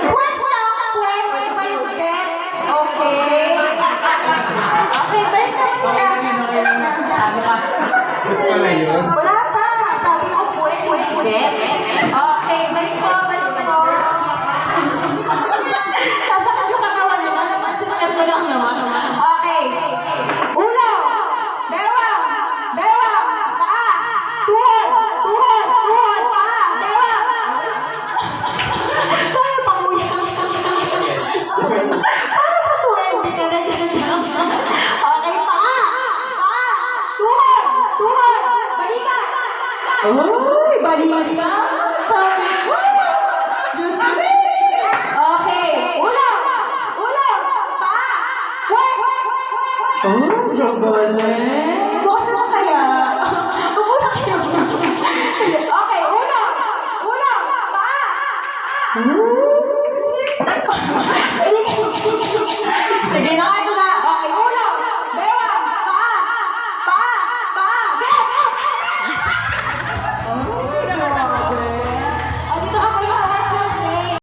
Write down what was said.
Puwet lang, puwet. Puwet ba yung get? Okay. Okay, balik naman sila. Ito pala yun. Wala pa. Sabi ko, puwet, puwet, puwet. Okay, balik po, balik po. Sasakal yung katawan naman. Sasakal ko lang naman. Okay. Ulo. Bewang. Bewang. Paa. Tuhod. Tuhod. Tuhod. Paa. Bewang. Kaya pa mo yan. Paano pa tuhod? Hindi ka na dyan. Okay, paa. Paa. Tuhod. Tuhod. Balikat. Uy, balikat. Sabi ko. Diyos me. Okay. Ulo. Ulo. Paa. Wait. Oh, gagaling. Bukas naman kaya. Umuna kayo. Okay, ulo. Ulo. Paa. Sige na, ito na.